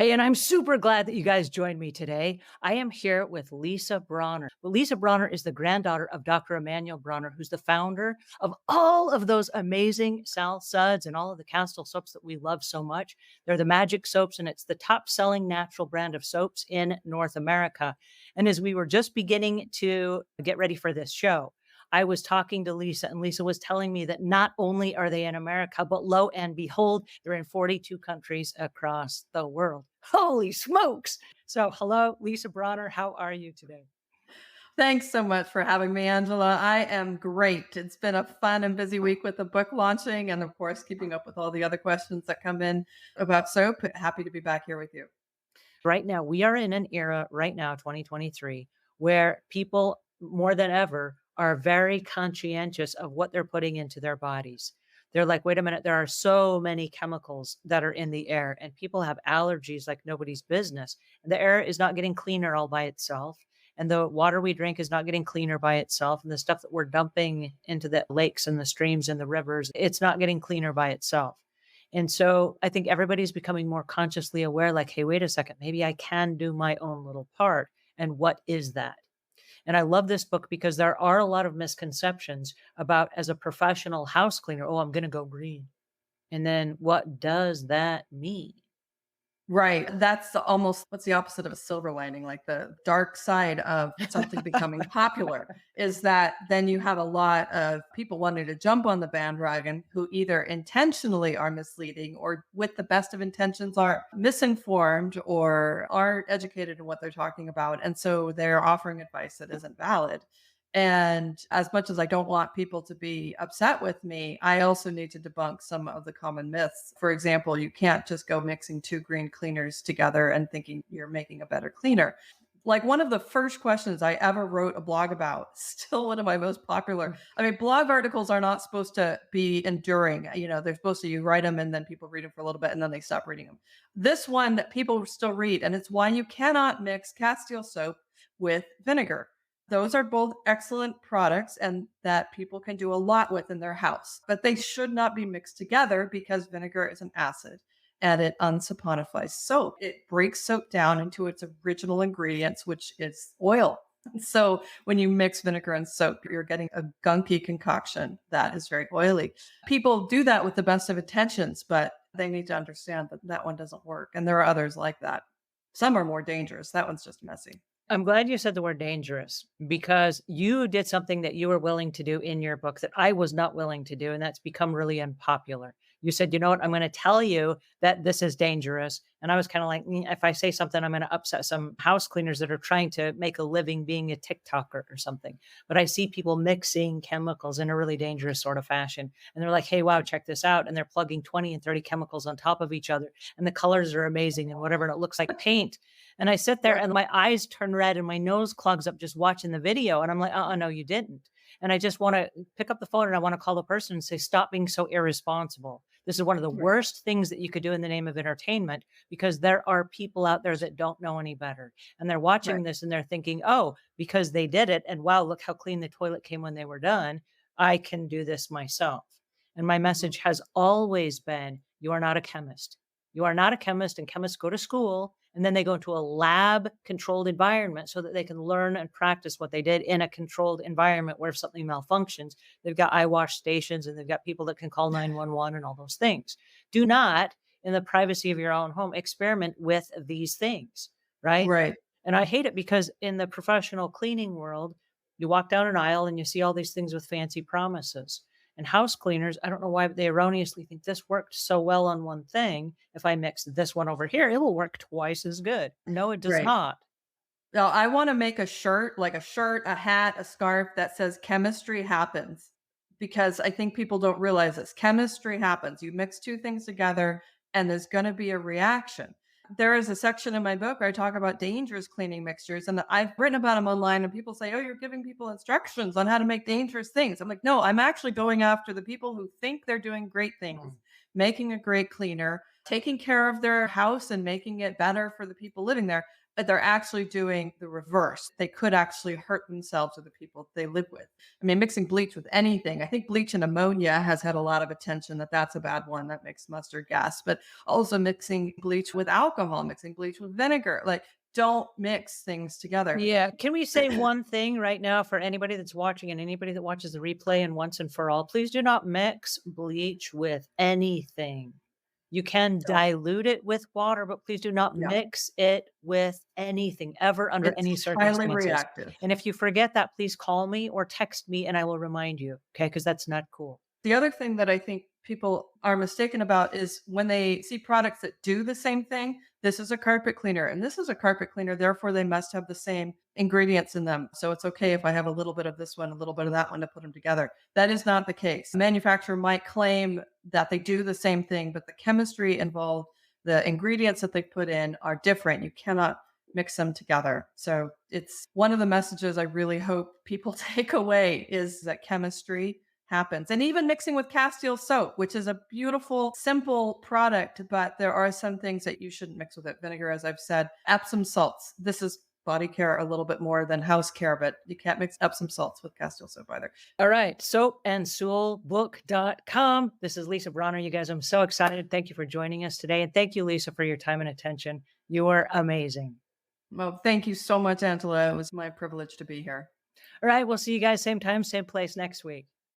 Hey, and I'm super glad that you guys joined me today. I am here with Lisa Bronner. Well, Lisa Bronner is the granddaughter of Dr. Emmanuel Bronner, who's the founder of all of those amazing Sal Suds and all of the Castile soaps that we love so much. They're the magic soaps, and it's the top selling natural brand of soaps in North America. And as we were just beginning to get ready for this show, I was talking to Lisa, and Lisa was telling me that not only are they in America, but lo and behold, they're in 42 countries across the world. Holy smokes. So, hello, Lisa Bronner. How are you today? Thanks so much for having me, Angela. I am great. It's been a fun and busy week with the book launching and, of course, keeping up with all the other questions that come in about soap. Happy to be back here with you. Right now, we are in an era right now, 2023, where people more than ever are very conscientious of what they're putting into their bodies. They're like, wait a minute, there are so many chemicals that are in the air, and people have allergies like nobody's business. And the air is not getting cleaner all by itself. And the water we drink is not getting cleaner by itself. And the stuff that we're dumping into the lakes and the streams and the rivers, it's not getting cleaner by itself. And so I think everybody's becoming more consciously aware, like, hey, wait a second, maybe I can do my own little part. And what is that? And I love this book because there are a lot of misconceptions about as a professional house cleaner, oh, I'm going to go green. And then what does that mean? Right. That's almost what's the opposite of a silver lining, like the dark side of something becoming popular is that then you have a lot of people wanting to jump on the bandwagon who either intentionally are misleading or with the best of intentions are misinformed or aren't educated in what they're talking about. And so they're offering advice that isn't valid. And as much as I don't want people to be upset with me, I also need to debunk some of the common myths. For example, you can't just go mixing two green cleaners together and thinking you're making a better cleaner. Like one of the first questions I ever wrote a blog about, still one of my most popular. I mean, blog articles are not supposed to be enduring. They're supposed to, you write them and then people read them for a little bit and then they stop reading them. This one that people still read, and it's why you cannot mix Castile soap with vinegar. Those are both excellent products and that people can do a lot with in their house, but they should not be mixed together because vinegar is an acid and it unsaponifies soap. It breaks soap down into its original ingredients, which is oil. So when you mix vinegar and soap, you're getting a gunky concoction that is very oily. People do that with the best of intentions, but they need to understand that that one doesn't work. And there are others like that. Some are more dangerous. That one's just messy. I'm glad you said the word dangerous because you did something that you were willing to do in your book that I was not willing to do, and that's become really unpopular. You said, you know what, I'm going to tell you that this is dangerous. And I was kind of like, if I say something, I'm going to upset some house cleaners that are trying to make a living being a TikToker or something. But I see people mixing chemicals in a really dangerous sort of fashion. And they're like, hey, wow, check this out. And they're plugging 20 and 30 chemicals on top of each other. And the colors are amazing and whatever. And it looks like paint. And I sit there and my eyes turn red and my nose clogs up just watching the video. And I'm like, no, you didn't. And I just want to pick up the phone and I want to call the person and say, stop being so irresponsible. This is one of the Right. worst things that you could do in the name of entertainment because there are people out there that don't know any better. And they're Right. watching this and they're thinking, oh, because they did it. And wow, look how clean the toilet came when they were done. I can do this myself. And my Mhm. message has always been, you are not a chemist. You are not a chemist, and chemists go to school and then they go into a lab controlled environment so that they can learn and practice what they did in a controlled environment where if something malfunctions, they've got eye wash stations and they've got people that can call 911 and all those things. Do not, in the privacy of your own home, experiment with these things, right? Right. And I hate it because in the professional cleaning world, you walk down an aisle and you see all these things with fancy promises. And house cleaners, I don't know why they erroneously think this worked so well on one thing. If I mix this one over here, it will work twice as good. No, it does Right. not. Now, I want to make a shirt, like a shirt, a hat, a scarf that says chemistry happens because I think people don't realize this. Chemistry happens. You mix two things together and there's going to be a reaction. There is a section in my book where I talk about dangerous cleaning mixtures, and I've written about them online. And people say, oh, you're giving people instructions on how to make dangerous things. I'm like, no, I'm actually going after the people who think they're doing great things, making a great cleaner, taking care of their house and making it better for the people living there, but they're actually doing the reverse. They could actually hurt themselves or the people they live with. I mean, mixing bleach with anything. I think bleach and ammonia has had a lot of attention that that's a bad one that makes mustard gas, but also mixing bleach with alcohol, mixing bleach with vinegar. Like, don't mix things together. Yeah. Can we say one thing right now for anybody that's watching and anybody that watches the replay and once and for all? Please do not mix bleach with anything. You can So, dilute it with water, but please do not yeah, mix it with anything ever under it's any highly circumstances. reactive. And if you forget that, please call me or text me and I will remind you. Okay. Because that's not cool. The other thing that I think people are mistaken about is when they see products that do the same thing. This is a carpet cleaner and this is a carpet cleaner, therefore they must have the same ingredients in them. So it's okay if I have a little bit of this one, a little bit of that one to put them together. That is not the case. The manufacturer might claim that they do the same thing, but the chemistry involved, the ingredients that they put in are different. You cannot mix them together. So it's one of the messages I really hope people take away is that chemistry happens. And even mixing with Castile soap, which is a beautiful, simple product, but there are some things that you shouldn't mix with it. Vinegar, as I've said, Epsom salts. This is body care a little bit more than house care, but you can't mix Epsom salts with Castile soap either. All right. Soapandsoulbook.com. This is Lisa Bronner. You guys, I'm so excited. Thank you for joining us today. And thank you, Lisa, for your time and attention. You are amazing. Well, thank you so much, Angela. It was my privilege to be here. All right. We'll see you guys same time, same place next week.